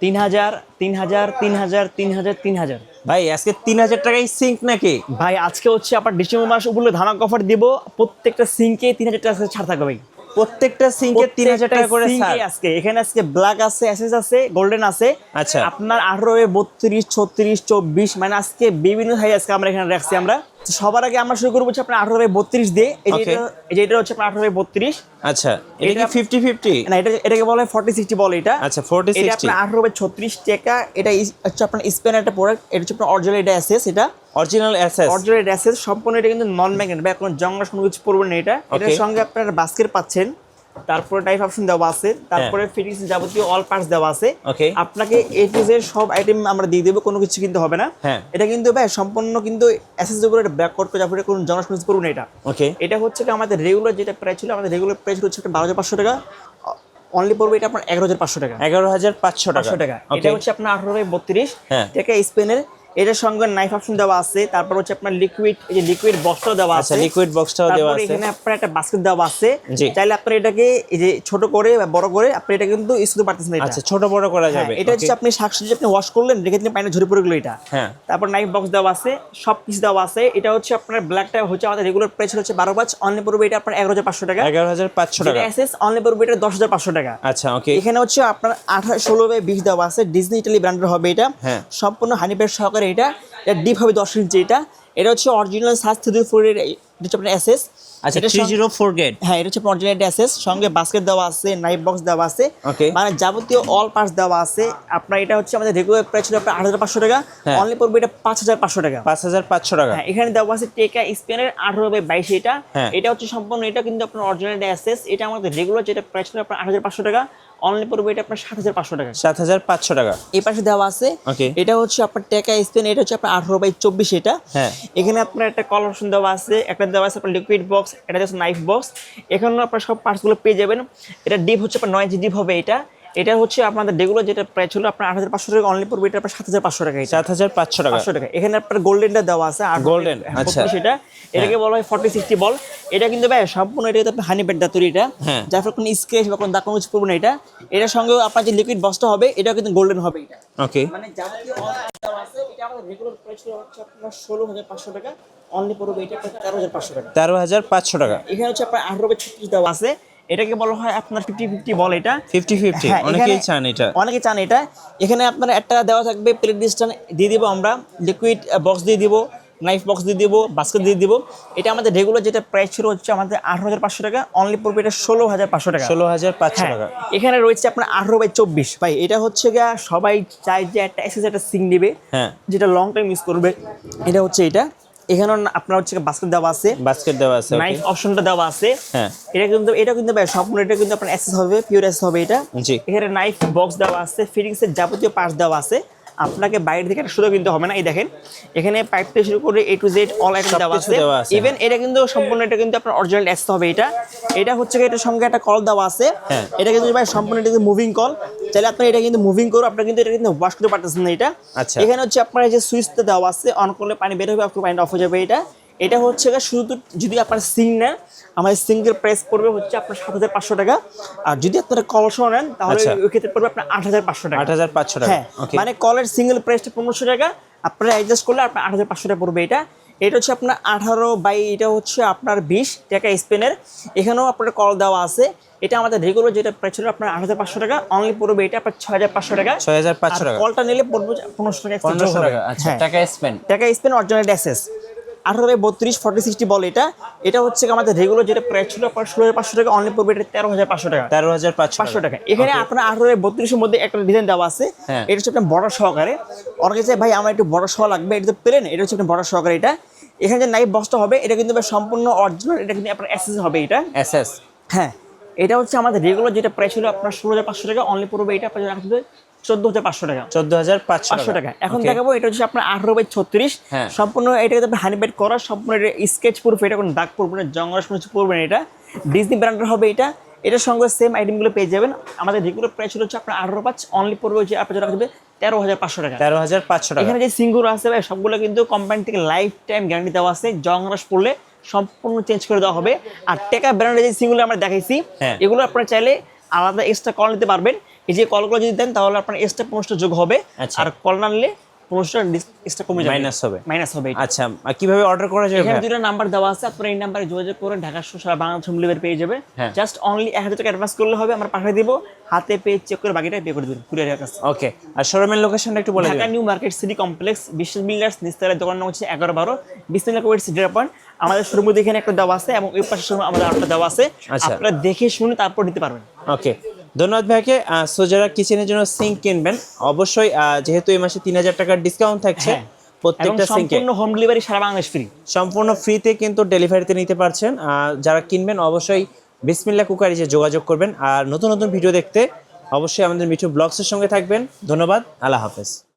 3000 3000 3000 3000 3000। ভাই আজকে 3000 টাকায় সিঙ্ক নাকি? ভাই আজকে হচ্ছে আপনার ডিসেম্বর মাস উপলক্ষে ধামাকা অফার দিব, প্রত্যেকটা সিঙ্কে 3000 টাকা ছাড় থাকবে ভাই। প্রত্যেকটা সিঙ্কে 3000 টাকা করে ছাড়। আজকে এখানে আজকে ব্ল্যাক আছে, এসএস আছে, গোল্ডেন আছে। আচ্ছা, আপনার 18 32 36 24 মানে আজকে বিভিন্ন সাইজ আজকে আমরা এখানে রাখছি। আমরা সবার আগে আমরা শুরু করবো হচ্ছে আপনার 18 32 দিয়ে। এই যে এটা হচ্ছে আপনার 18 32। আচ্ছা, এটা কি 50 50 না, এটাকে বলে 40 60 বলে এটা। আচ্ছা, 40 এটা 60 আপনার 18 36 টাকা। এটা হচ্ছে আপনার স্পেন একটা প্রোডাক্ট। এটা হচ্ছে আপনার অরিজিনাল, এটা এসএস, এটা অরিজিনাল এসএস। অরিজিনাল এসএস সম্পূর্ণ। এটা কিন্তু নন ম্যাগনেট বা কোনো জংলা কোনো কিছু পড়বে না এটা। এটার সঙ্গে আপনার বাস্কেট পাচ্ছেন, তারপরে টাইপ অপশন দেওয়া আছে, তারপরে ফিটিংস যাবতীয় অল পার্টস দেওয়া আছে। আপনাকে এ টু জেড সব আইটেম আমরা দিয়ে দেবো, কোনো কিছু কিনতে হবে না। এটা কিন্তু ভাই সম্পূর্ণ কিন্তু এসএস এর উপরে ব্যাক কোট করে যাবে, কোনো জংলা কোনো কিছু পড়বে না এটা। এটা হচ্ছে কি আমাদের রেগুলার যেটা প্রাইস ছিল, আমাদের রেগুলার প্রাইস হচ্ছে 12500 টাকা। অনলি পড়বে এটা আপনার 11500 টাকা। 11500 টাকা। এটা হচ্ছে আপনার 18 32 টাকা স্পেনের। এটার সঙ্গে নাইফ অপশন দেওয়া আছে, তারপর হচ্ছে আপনার লিকুইড, এই যে লিকুইড বক্সটাও দেওয়া আছে। লিকুইড বক্সটাও দেওয়া আছে। এখানে আপনার একটা বাস্কেট দেওয়া আছে, চাইলে আপনি এটাকে এই যে ছোট করে বা বড় করে আপনি এটা কিন্তু ইউজ করতে পারতেছেন। এটা আচ্ছা, ছোট বড় করা যাবে। এটা হচ্ছে আপনি শাকসবজি আপনি ওয়াশ করলেন, রেখে দিলেন, পানি ঝরে পড়ে গেল এটা। তারপর নাইফ বক্স দেওয়া আছে, সব কিছু দেওয়া আছে। এটা হচ্ছে আপনার ব্ল্যাকটা হচ্ছে আমাদের রেগুলার প্রাইস হচ্ছে 12 অনলি পড়বে এটা আপনার 11500 টাকা। 11500 টাকা। এসএস অনলি পড়বে এটা 10500 টাকা। আচ্ছা, ওকে। এখানে হচ্ছে আপনার 18 16 বাই 20 দেওয়া আছে, ডিজনি ইটালি ব্র্যান্ডের হবে এটা। সম্পূর্ণ হানি প্যাড সহকারে এটা ডিপ হবে 10 ইঞ্চি। এটা হচ্ছে অরিজিনাল সাইজ 304 এর, এটা হচ্ছে আপনার এসএস। আচ্ছা, 304 গেট। হ্যাঁ, এটা হচ্ছে অরিজিনাল এসএস, সঙ্গে বাস্কেট দেওয়া আছে, নাইফ বক্স দেওয়া আছে, মানে যাবতীয় অল পার্টস দেওয়া আছে। আপনার এটা হচ্ছে আমাদের রেগুলার প্রাইস ছিল আপনার 8500 টাকা। অনলি পড়বে এটা 5500 টাকা। 5500 টাকা। হ্যাঁ, এখানে দেওয়া আছে টেকা স্পেনের 18 বাই 22 এটা। এটা হচ্ছে সম্পূর্ণ, এটা কিন্তু আপনার অরিজিনাল এসএস। এটা আমাদের রেগুলার যেটা প্রাইস ছিল আপনার 8500 টাকা। অনলি পড়বে এটা আপনার 7500 টাকা। 7500 টাকা। এই পাশে দেওয়া আছে, এটা হচ্ছে আপনার টেকা স্পেন। এটা হচ্ছে আপনার 18 বাই 24 এটা। এখানে আপনার একটা কল অপশন দেওয়া আছে, একটা দেওয়া আছে আপনার লিকুইড বক্স, এটা হচ্ছে নাইফ বক্স। এখানে আপনার সব পার্টসগুলো পেয়ে যাবেন। এটা ডিপ হচ্ছে আপনার 9 ইঞ্চি ডিপ হবে এটা। এটা হচ্ছে আপনাদের রেগুলার যেটা প্রাইস ছিল আপনার 8500 টাকা। অনলি পড়বে এটা আপনার 7500 টাকা। 7500 টাকা। এখানে আপনার গোল্ডেনটা দেওয়া আছে, আর গোল্ডেন, আচ্ছা, সেটা এটাকে বলা হয় 40 60 বল। এটা কিন্তু ভাই সম্পূর্ণ এটা আপনার হানি প্যাড দাতুরি এটা, যার ফলে কোনো স্ক্র্যাচ বা কোনো দাগ কোনো কিছু পড়বে না এটা। এটার সঙ্গে আপনার যে লিকুইড বক্সটা হবে এটা কিন্তু গোল্ডেন হবে এটা। ওকে, মানে যাবতীয় অল দেওয়া আছে। এটা আমাদের রেগুলার প্রাইস হচ্ছে আপনার 16500 টাকা। অনলি পড়বে এটা আপনার 13500 টাকা। 13500 টাকা। এখানে হচ্ছে আপনার 18 বাই 36 দেওয়া আছে, এটাকে বলা হয় আপনার 50 50 বল এটা। 50 50 অনেকেই চান এটা, অনেকে চান এটা। এখানে আপনার একটা দেওয়া থাকবে প্লেট ডিস্টেন্স দিয়ে দিব আমরা, লিকুইড বক্স দিয়ে দিব, নাইফ বক্স দিয়ে দিব, বাস্কেট দিয়ে দিব। এটা আমাদের রেগুলার যেটা প্রাইস ছিল হচ্ছে আমাদের 18500 টাকা। অনলি পড়বে এটা 16500 টাকা। 16500 টাকা। এখানে রয়েছে আপনার 18 বাই 24 ভাই। এটা হচ্ছে গিয়া সবাই চায় যে একটা এসএস একটা সিং নেবে, যেটা লং টাইম ইউজ করবে। এটা হচ্ছে এটা। এখানে আপনার হচ্ছে বাস্কেট দেওয়া আছে, নাইফ অপশনটা দেওয়া আছে। এটা কিন্তু ভাই সম্পূর্ণ এটা কিন্তু আপনার এসএস হবে, পিওর এসএস হবে এটা। এখানে নাইফ বক্স দেওয়া আছে, ফিটিংসের যাবতীয় পার্টস দেওয়া আছে। আপনাকে বাইরে থেকে একটা শুধু কিনতে হবে না। এই দেখেন, এখানে পাইপ থেকে শুরু করে এ টু জেড অল আইটেম দেওয়া আছে। ইভেন এটা কিন্তু সম্পূর্ণ এটা কিন্তু আপনার অরিজিনাল এসএস হবে এটা। এটা হচ্ছে এটার সঙ্গে একটা কল দেওয়া আছে। এটা কিন্তু ভাই সম্পূর্ণ এটা মুভিং কল, চাইলে আপনি এটা কিন্তু মুভিং করো, আপনি কিন্তু এটা কিন্তু ওয়াশ করতে পারতেছেন না এটা। এখানে হচ্ছে আপনার যে সুইচটা দেওয়া আছে, অন করলে পানি বের হবে, আপনার পানিটা অফ হয়ে যাবে এটা। এটা হচ্ছে শুধু যদি আপনার সিং নেন, আমাদের সিঙ্গেল প্রাইস পড়বে হচ্ছে আপনার 7500 টাকা। আর যদি আপনারা কল সহ নেন তাহলে ওই ক্ষেত্রে পড়বে আপনার 8500 টাকা। 8500 টাকা। হ্যাঁ, মানে কলের সিঙ্গেল প্রাইসটা 1500 টাকা, আপনারা অ্যাডজাস্ট করলে আপনার 8500 টাকা পড়বে এটা। এটা হচ্ছে আপনার 18 বাই, এটা হচ্ছে আপনার 20 টাকা স্পেনের। এখানেও আপনার কল দেওয়া আছে। এটা আমাদের রেগুলার যেটা প্রাইস ছিল আপনার 8500 টাকা। অনলি পড়বে এটা আপনার 6500 টাকা। 6500 টাকা। কলটা নিলে পড়বে 1500 টাকা। 1500 টাকা। আচ্ছা, টাকা স্পেন অরিজিনাল এসএস 18 বাই 32 40 60 বল এটা। এটা হচ্ছে আমাদের রেগুলার যেটা প্রাইস ছিল আপনার 16500 টাকা। অনলি পড়বে এটা 13500 টাকা। 13500 টাকা। এখানে আপনার 18 বাই 32 এর মধ্যে একটা ডিজাইন দেওয়া আছে। এটা হচ্ছে আপনার বড় সহকারে। অনেকে চাই ভাই আমার একটু বড় সহ লাগবে, এটা তো প্লেন। এটা হচ্ছে আপনার বড় সহকারে এটা। এখানে যে নাইফ বক্সটা হবে এটা কিন্তু সম্পূর্ণ অরিজিনাল, এটা কিন্তু আপনার এসএস হবে এটা। এসএস, হ্যাঁ। এটা হচ্ছে আমাদের রেগুলার যেটা প্রাইস ছিল আপনার 16500 টাকা। অনলি পড়বে এটা আপনার 14500 টাকা। 14500 টাকা। এখন দেখাবো এটা হচ্ছে আপনার 18 বাই 36। সম্পূর্ণ এটা কিন্তু হানি প্যাড করা, সম্পূর্ণ এটা স্কেচ প্রুফ, এটা কোনো দাগ পড়বে না, জংলাস কোনো কিছু পড়বে না। এটা ডিজনি ব্র্যান্ডের হবে এটা। এটার সঙ্গে সেম আইটেমগুলো পেয়ে যাবেন। আমাদের রেগুলার প্রাইস হচ্ছে আপনার 18.5, অনলি পড়বে হচ্ছে আপনার যেটা হবে 13500 টাকা। 13500 টাকা। এখানে যে সিঙ্গুর আছে ভাই সবগুলো কিন্তু কোম্পানি থেকে লাইফ টাইম গ্যারান্টি দেওয়া আছে, জংলাস পড়লে সম্পূর্ণ চেঞ্জ করে দেওয়া হবে। আর টেকা ব্র্যান্ডের যে সিঙ্গুলো আমরা দেখাইছি, এগুলো আপনারা চাইলে আলাদা এক্সট্রা কল নিতে পারবেন। এই যে কলগুলো যদি দেন তাহলে আপনার এক্সট্রা 15টা যোগ হবে, আর কল না নিলে 15টা এক্সট্রা কমে যাবে, মাইনাস হবে। আচ্ছা, আর কিভাবে অর্ডার করা যাবে? এখানে দুটো নাম্বার দেওয়া আছে, আপনারা এই নাম্বারে যোগাযোগ করে ঢাকা সহ সারা বাংলাদেশ হোম ডেলিভারি পেয়ে যাবে। জাস্ট অনলি 1000 টাকা অ্যাডভান্স করলে হবে, আমরা পাঠিয়ে দিব, হাতে পেয়ে চেক করে বাকিটা পে করে দিবেন কুরিয়ারের কাছে। ওকে, আর শোরুমের লোকেশনটা একটু বলে দিন। Dhaka new market city complex, Biswanath builders নিচতলায়, দোকান নম্বর হচ্ছে 11-12 বিসমিল্লাহ কোভিড সিটি পয়েন্ট। আমাদের শোরুমের এখানে একটা দেওয়া আছে এবং ওই পাশে শোরুম আমাদের আরেকটা দেওয়া আছে, আপনারা দেখে শুনে তারপর নিতে পারবেন। ওকে, ধন্যবাদ ভাইকে। সো যারা কিচেনের জন্য সিঙ্ক কিনবেন অবশ্যই, যেহেতু এই মাসে 3000 টাকার ডিসকাউন্ট থাকছে, প্রত্যেকটা সিঙ্কে সম্পূর্ণ হোম ডেলিভারি সারা বাংলাদেশ ফ্রি, সম্পূর্ণ ফ্রিতে কিন্তু ডেলিভারিতে নিতে পারছেন। যারা কিনবেন অবশ্যই বিসমিল্লাহ কুকারিজে যোগাযোগ করবেন। আর নতুন নতুন ভিডিও দেখতে অবশ্যই আমাদের মিঠু ব্লগসের সঙ্গে থাকবেন। ধন্যবাদ, আল্লাহ হাফেজ।